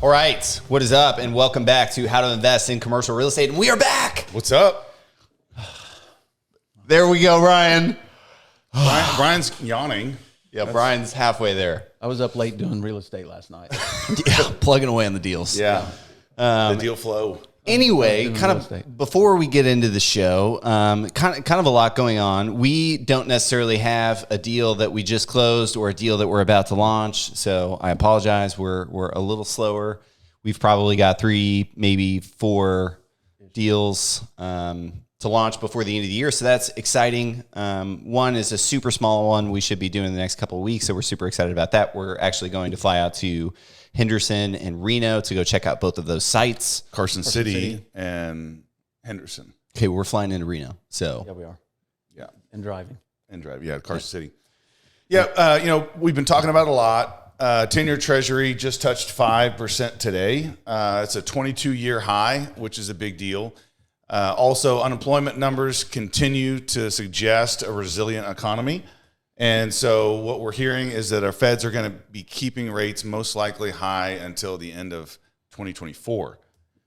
All right, what is up? And welcome back to How to Invest in Commercial Real Estate. And we are back. What's up? There we go, Ryan. Brian's yawning. Yeah, Brian's halfway there. I was up late doing real estate last night. Yeah, plugging away on the deals. Yeah. The deal flow. Anyway, kind of before we get into the show, kind of a lot going on. We don't necessarily have a deal that we just closed or a deal that we're about to launch. So I apologize. We're a little slower. We've probably got 3, maybe 4 deals to launch before the end of the year. So that's exciting. One is a super small one we should be doing in the next couple of weeks. So we're super excited about that. We're actually going to fly out to Henderson and Reno to go check out both of those sites. Carson City and Henderson. Okay, we're flying into Reno. So Yeah, we are. Yeah. And driving. And drive. Yeah, Carson City. Yeah, we've been talking about it a lot. 10-year Treasury just touched 5% today. It's a 22-year high, which is a big deal. Also, unemployment numbers continue to suggest a resilient economy. And so what we're hearing is that our feds are going to be keeping rates most likely high until the end of 2024.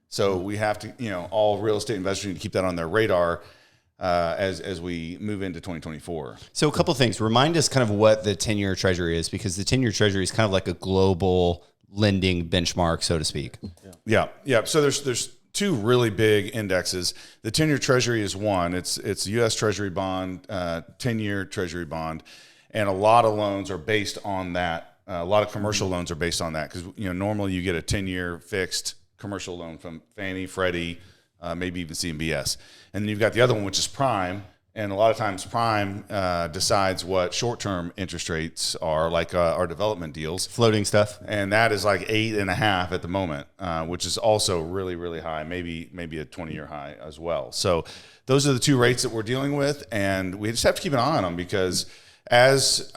So we have to, all real estate investors need to keep that on their radar as we move into 2024. So a couple of things. Remind us kind of what the 10-year Treasury is, because the 10-year Treasury is kind of like a global lending benchmark, so to speak. Yeah. So there's 2 really big indexes. The 10-year Treasury is one. It's a U.S. Treasury bond, 10-year Treasury bond, and a lot of loans are based on that. A lot of commercial loans are based on that because normally you get a 10-year fixed commercial loan from Fannie, Freddie, maybe even CMBS, and then you've got the other one, which is Prime. And a lot of times Prime decides what short-term interest rates are, like our development deals. Floating stuff. And that is like 8.5 at the moment, which is also really, really high, maybe a 20-year high as well. So those are the 2 rates that we're dealing with, and we just have to keep an eye on them because as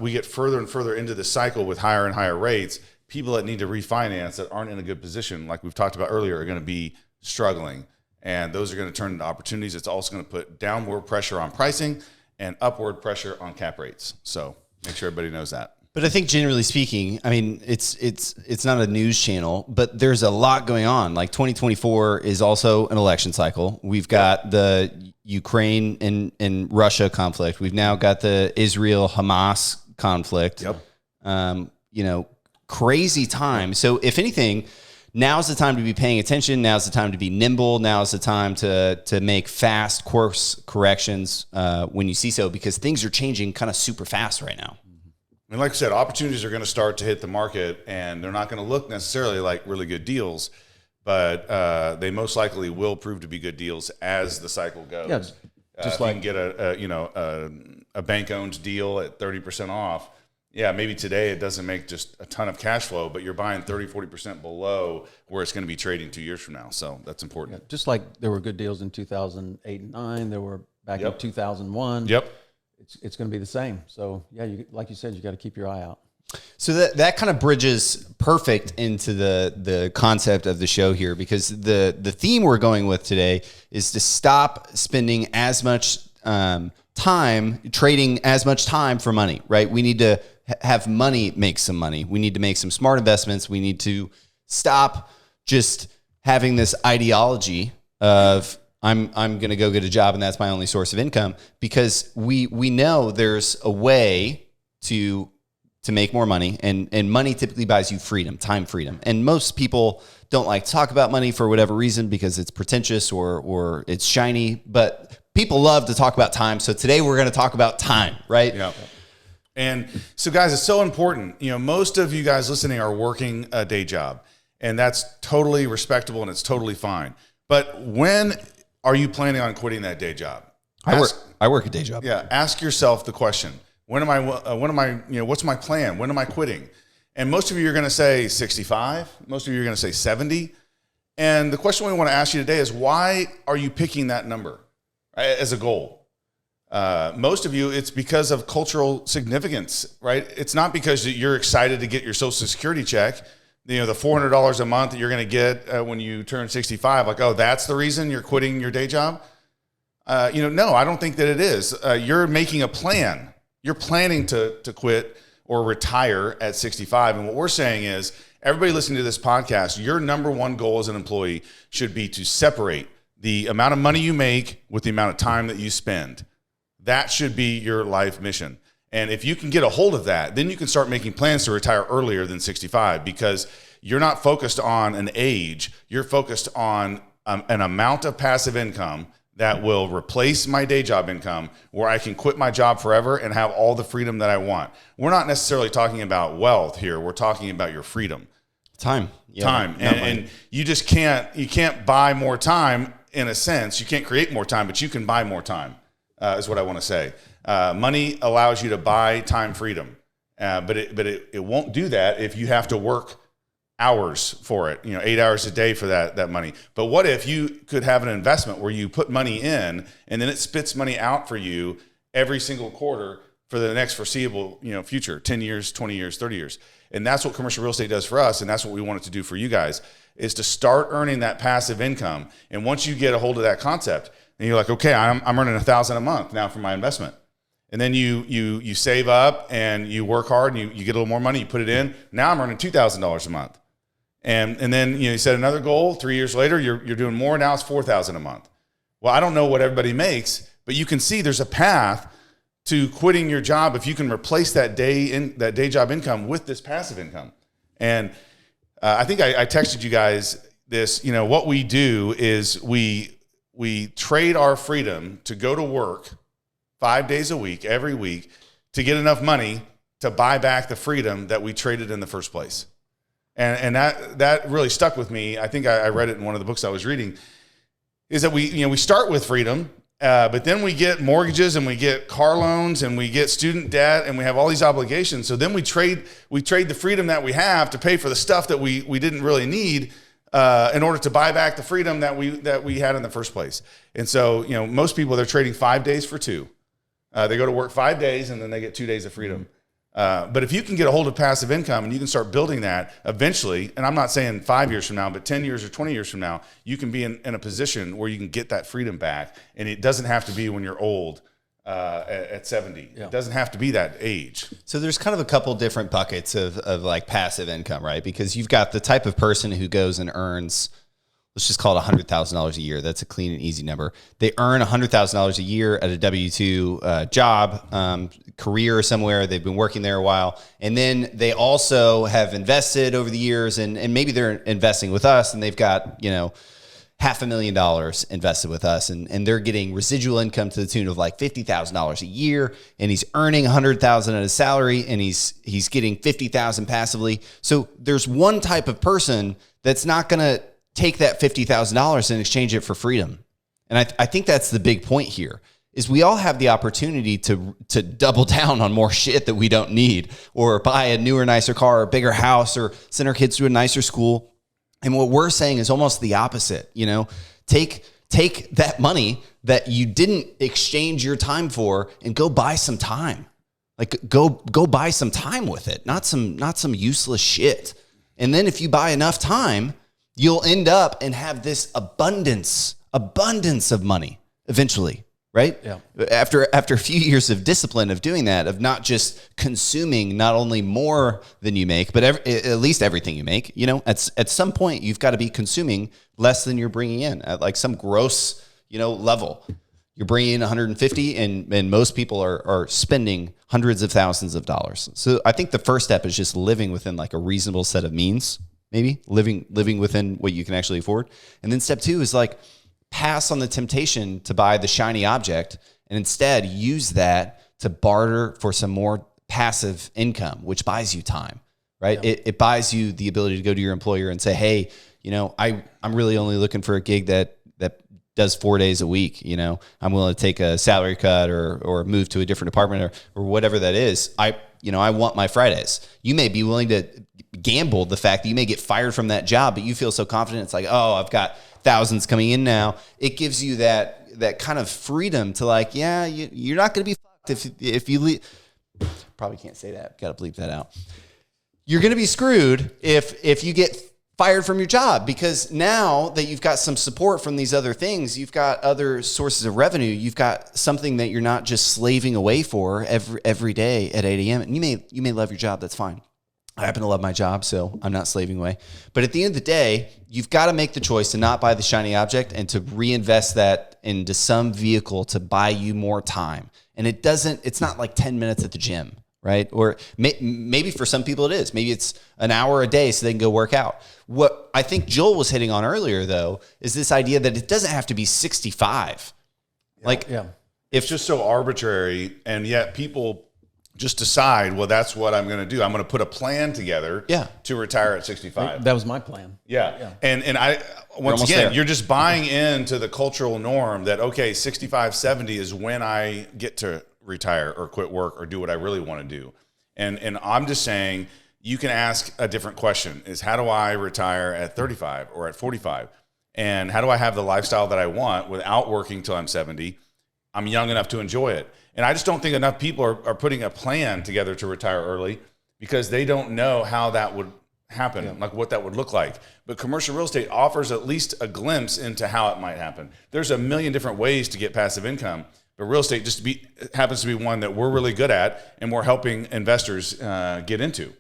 we get further and further into the cycle with higher and higher rates, people that need to refinance that aren't in a good position, like we've talked about earlier, are going to be struggling. And those are going to turn into opportunities. It's also going to put downward pressure on pricing and upward pressure on cap rates. So make sure everybody knows that. But I think generally speaking, I mean, it's not a news channel, but there's a lot going on. Like 2024 is also an election cycle. We've got the Ukraine and Russia conflict. We've now got the Israel-Hamas conflict. Yep. Crazy time. So if anything, now's the time to be paying attention. Now's the time to be nimble. Now's the time to make fast course corrections when you see so, because things are changing kind of super fast right now. And like I said, opportunities are going to start to hit the market, and they're not going to look necessarily like really good deals, but they most likely will prove to be good deals as the cycle goes. Yeah, just like you can get a bank-owned deal at 30% off. Yeah, maybe today it doesn't make just a ton of cash flow, but you're buying 30-40% below where it's going to be trading 2 years from now. So that's important. just like there were good deals in 2008 and 9, there were back in 2001. Yep. It's going to be the same. So yeah, like you said, you got to keep your eye out. So that kind of bridges perfect into the concept of the show here, because the theme we're going with today is to stop spending as much time trading as much time for money, right? We need to have money make some money. We need to make some smart investments. We need to stop just having this ideology of I'm going to go get a job and that's my only source of income, because we know there's a way to make more money, and money typically buys you freedom, time freedom. And most people don't like to talk about money for whatever reason, because it's pretentious or it's shiny, but people love to talk about time. So today we're going to talk about time, right? Yeah. And so guys, it's so important. Most of you guys listening are working a day job, and that's totally respectable and it's totally fine. But when are you planning on quitting that day job? I work a day job. Yeah. Ask yourself the question, when am I, what's my plan? When am I quitting? And most of you are going to say 65. Most of you are going to say 70. And the question we want to ask you today is, why are you picking that number as a goal? Most of you, it's because of cultural significance, right? It's not because you're excited to get your Social Security check, the $400 a month that you're going to get when you turn 65. Like, oh, that's the reason you're quitting your day job? No, I don't think that it is. You're making a plan. You're planning to quit or retire at 65. And what we're saying is, everybody listening to this podcast, your number one goal as an employee should be to separate the amount of money you make with the amount of time that you spend. That should be your life mission. And if you can get a hold of that, then you can start making plans to retire earlier than 65, because you're not focused on an age. You're focused on an amount of passive income that will replace my day job income, where I can quit my job forever and have all the freedom that I want. We're not necessarily talking about wealth here. We're talking about your freedom. Time. And you just can't buy more time in a sense. You can't create more time, but you can buy more time, is what I want to say. Money allows you to buy time freedom, but it won't do that if you have to work hours for it, 8 hours a day for that money. But what if you could have an investment where you put money in and then it spits money out for you every single quarter for the next foreseeable, future, 10 years, 20 years, 30 years. And that's what commercial real estate does for us. And that's what we want it to do for you guys, is to start earning that passive income. And once you get a hold of that concept, and you're like, okay, I'm earning $1,000 a month now for my investment. And then you save up and you work hard and you get a little more money, you put it in. Now I'm earning $2,000 a month. And then you set another goal. 3 years later, you're doing more. Now it's $4,000 a month. Well, I don't know what everybody makes, but you can see there's a path to quitting your job if you can replace that day job income with this passive income. And I think I texted you guys this. What we do is we trade our freedom to go to work 5 days a week, every week, to get enough money to buy back the freedom that we traded in the first place. And that really stuck with me. I think I read it in one of the books I was reading, is that we start with freedom, but then we get mortgages and we get car loans and we get student debt and we have all these obligations. So then we trade the freedom that we have to pay for the stuff that we didn't really need in order to buy back the freedom that we had in the first place. And so, most people, they're trading 5 days for 2. They go to work 5 days and then they get 2 days of freedom. But if you can get a hold of passive income and you can start building that eventually, and I'm not saying 5 years from now, but 10 years or 20 years from now, you can be in a position where you can get that freedom back. And it doesn't have to be when you're old at 70. Yeah. It doesn't have to be that age. So there's kind of a couple different buckets of like passive income, right? Because you've got the type of person who goes and earns, let's just call it $100,000 a year. That's a clean and easy number. They earn $100,000 a year at a W-2 job, career somewhere. They've been working there a while. And then they also have invested over the years, and maybe they're investing with us, and they've got, $500,000 invested with us, and they're getting residual income to the tune of like $50,000 a year, and he's earning $100,000 at his salary, and he's getting $50,000 passively. So there's one type of person that's not going to take that $50,000 and exchange it for freedom. And I think that's the big point here, is we all have the opportunity to double down on more shit that we don't need, or buy a newer, nicer car, or a bigger house, or send our kids to a nicer school. And what we're saying is almost the opposite. Take that money that you didn't exchange your time for and go buy some time. Like go buy some time with it, not some useless shit. And then if you buy enough time, you'll end up and have this abundance of money eventually, right? Yeah. After a few years of discipline of doing that, of not just consuming not only more than you make, but at least everything you make, at some point you've got to be consuming less than you're bringing in at like some gross, level. You're bringing in 150 and most people are spending hundreds of thousands of dollars. So I think the first step is just living within like a reasonable set of means. Maybe living within what you can actually afford. And then step 2 is like pass on the temptation to buy the shiny object and instead use that to barter for some more passive income, which buys you time, right? Yeah. It buys you the ability to go to your employer and say, hey, I'm really only looking for a gig that does 4 days a week. I'm willing to take a salary cut or move to a different department or whatever that is. I want my Fridays. You may be willing to gamble the fact that you may get fired from that job, but you feel so confident. It's like, oh, I've got thousands coming in now. It gives you that kind of freedom to like, yeah, you're not going to be fucked if you leave. Probably can't say that. Got to bleep that out. You're going to be screwed if you get fired from your job, because now that you've got some support from these other things, you've got other sources of revenue. You've got something that you're not just slaving away for every day at 8 a.m. And you may love your job. That's fine. I happen to love my job, so I'm not slaving away. But at the end of the day, you've got to make the choice to not buy the shiny object and to reinvest that into some vehicle to buy you more time. And it's not like 10 minutes at the gym, right? Or maybe for some people it is. Maybe it's an hour a day so they can go work out. What I think Joel was hitting on earlier, though, is this idea that it doesn't have to be 65. It's just so arbitrary, and yet people just decide, well, that's what I'm going to do. I'm going to put a plan together to retire at 65. That was my plan. Yeah. And I, once again, you're just buying into the cultural norm that, okay, 65, 70 is when I get to retire or quit work or do what I really want to do. And I'm just saying, you can ask a different question, is how do I retire at 35 or at 45? And how do I have the lifestyle that I want without working till I'm 70? I'm young enough to enjoy it. And I just don't think enough people are putting a plan together to retire early because they don't know how that would happen, like what that would look like. But commercial real estate offers at least a glimpse into how it might happen. There's a million different ways to get passive income, but real estate happens to be one that we're really good at and we're helping investors get into.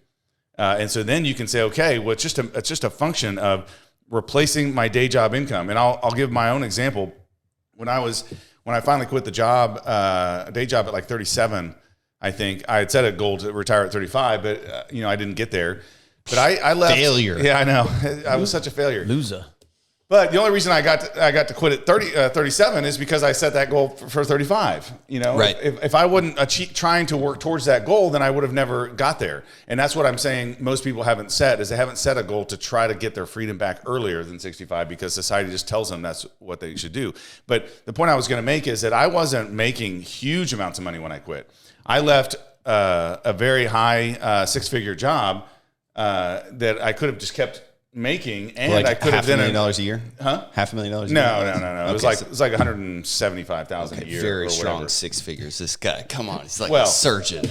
And so then you can say, okay, well, it's just a function of replacing my day job income. And I'll give my own example. When I finally quit the job, day job at like 37, I think I had set a goal to retire at 35, but I didn't get there. But I left. Failure. Yeah, I know. I was such a failure. Loser. But the only reason I got to quit at 37 is because I set that goal for 35. Right. If I wasn't trying to work towards that goal, then I would have never got there. And that's what I'm saying. Most people haven't set a goal to try to get their freedom back earlier than 65 because society just tells them that's what they should do. But the point I was going to make is that I wasn't making huge amounts of money when I quit. I left a very high six-figure job that I could have just kept making, and like I could have $500,000 a year. Huh? $500,000 a year. No. Okay, It was like $175,000 a year. Very or strong whatever. six figures. This guy, come on, he's like a surgeon.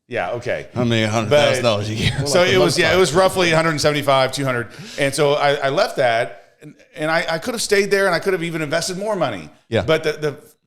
Yeah. Okay. How many $100,000 a year? So it was roughly 175, 200, and so I left that, and I could have stayed there, and I could have even invested more money. Yeah. But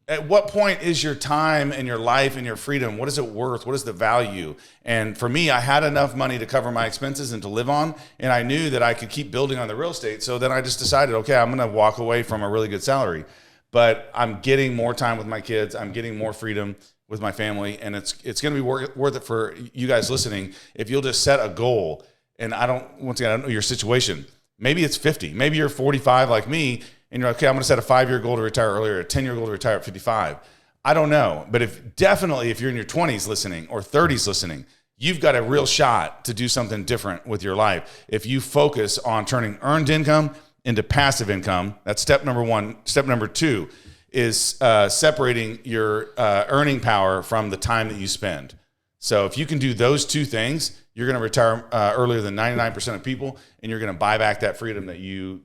at what point is your time and your life and your freedom, what is it worth? What is the value? And for me, I had enough money to cover my expenses and to live on, and I knew that I could keep building on the real estate. So then I just decided, okay, I'm going to walk away from a really good salary, but I'm getting more time with my kids. I'm getting more freedom with my family, and it's going to be worth it for you guys listening if you'll just set a goal. And I don't know your situation. Maybe it's 50. Maybe you're 45 like me, and you're like, okay, I'm going to set a 5-year goal to retire earlier, a 10-year goal to retire at 55. I don't know. But if you're in your 20s listening or 30s listening, you've got a real shot to do something different with your life. If you focus on turning earned income into passive income, that's step number one. Step number two is separating your earning power from the time that you spend. So if you can do those two things, you're going to retire earlier than 99% of people, and you're going to buy back that freedom that you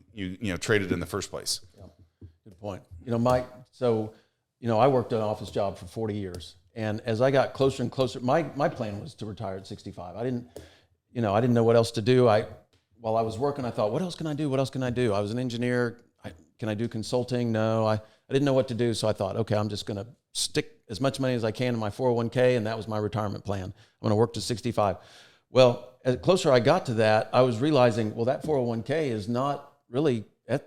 traded in the first place. Yeah. Good point. Mike, I worked an office job for 40 years. And as I got closer and closer, my plan was to retire at 65. I didn't know what else to do. While I was working, I thought, what else can I do? What else can I do? I was an engineer. Can I do consulting? No, I didn't know what to do. So I thought, okay, I'm just going to stick as much money as I can in my 401k. And that was my retirement plan. I'm going to work to 65. Well, as closer I got to that, I was realizing, well, that 401k is not really,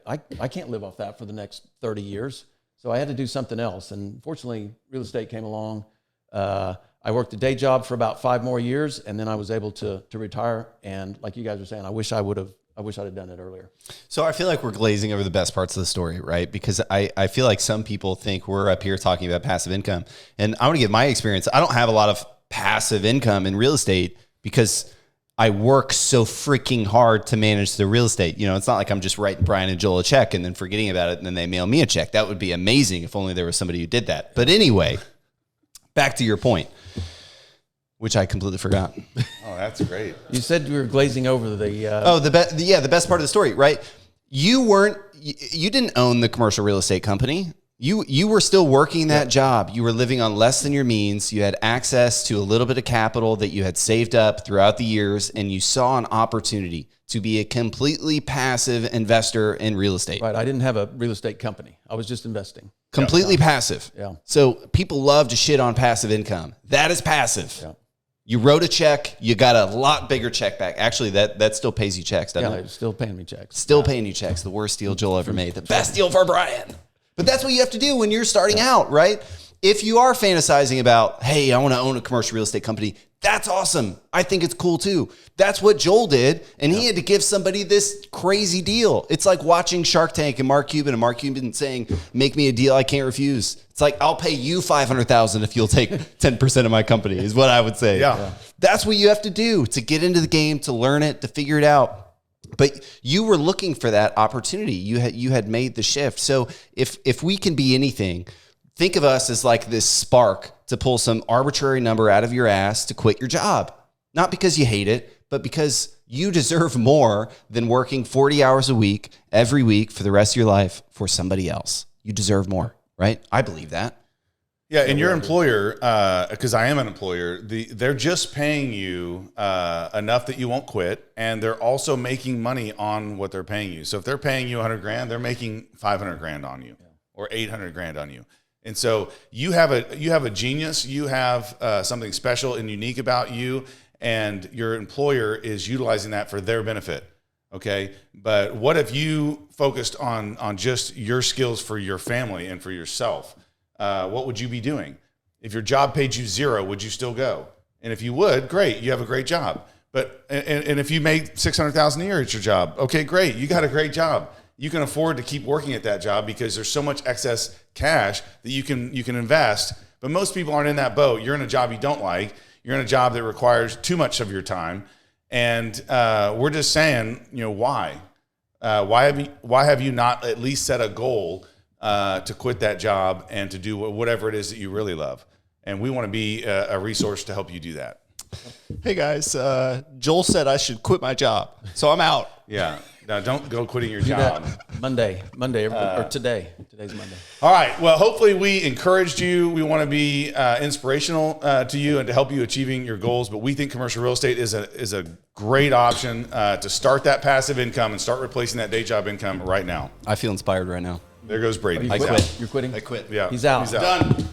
I can't live off that for the next 30 years. So I had to do something else. And fortunately, real estate came along. I worked a day job for about 5 more years, and then I was able to retire. And like you guys were saying, I wish I'd have done it earlier. So I feel like we're glazing over the best parts of the story, right? Because I feel like some people think we're up here talking about passive income. And I want to give my experience. I don't have a lot of passive income in real estate because I work so freaking hard to manage the real estate. It's not like I'm just writing Brian and Joel a check and then forgetting about it and then they mail me a check. That would be amazing if only there was somebody who did that. But anyway, back to your point, which I completely forgot. Oh, that's great. You said you were glazing over the... the best part of the story, right? You didn't own the commercial real estate company. You were still working that job. You were living on less than your means. You had access to a little bit of capital that you had saved up throughout the years, and you saw an opportunity to be a completely passive investor in real estate. Right. I didn't have a real estate company. I was just investing. Completely passive. Yeah. So people love to shit on passive income. That is passive. Yeah. You wrote a check, you got a lot bigger check back. Actually, that still pays you checks, doesn't Yeah, it? they're still paying me checks. Still paying you checks. The worst deal Joel ever made. The best deal for Brian. But that's what you have to do when you're starting out, right? If you are fantasizing about, hey, I want to own a commercial real estate company, that's awesome. I think it's cool too. That's what Joel did, and he had to give somebody this crazy deal. It's like watching Shark Tank and Mark Cuban saying, make me a deal I can't refuse. It's like, I'll pay you $500,000 if you'll take 10% of my company, is what I would say. Yeah. That's what you have to do to get into the game, to learn it, to figure it out. But you were looking for that opportunity. You had made the shift. So if we can be anything, think of us as like this spark to pull some arbitrary number out of your ass to quit your job. Not because you hate it, but because you deserve more than working 40 hours a week, every week for the rest of your life for somebody else. You deserve more, right? I believe that. Yeah, and your employer, because I am an employer, they're just paying you enough that you won't quit, and they're also making money on what they're paying you. So if they're paying you $100,000, they're making $500,000 on you, or $800,000 on you. And so you have a genius, you have something special and unique about you, and your employer is utilizing that for their benefit. Okay, but what if you focused on just your skills for your family and for yourself? What would you be doing? If your job paid you $0, would you still go? And if you would, great, you have a great job. But and if you make $600,000 a year at your job, okay, great, you got a great job. You can afford to keep working at that job because there's so much excess cash that you can invest. But most people aren't in that boat. You're in a job you don't like. You're in a job that requires too much of your time. And we're just saying, why? Why have you not at least set a goal to quit that job and to do whatever it is that you really love? And we want to be a resource to help you do that. Hey guys, Joel said I should quit my job, so I'm out. Yeah. Now, don't go quitting your Do job. that Monday, or today. Today's Monday. All right. Well, hopefully we encouraged you. We want to be inspirational to you and to help you achieving your goals. But we think commercial real estate is a great option to start that passive income and start replacing that day job income right now. I feel inspired right now. There goes Braden. I He's quit. out. You're quitting? I quit. Yeah. He's out. He's out. Done.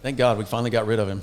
Thank God we finally got rid of him.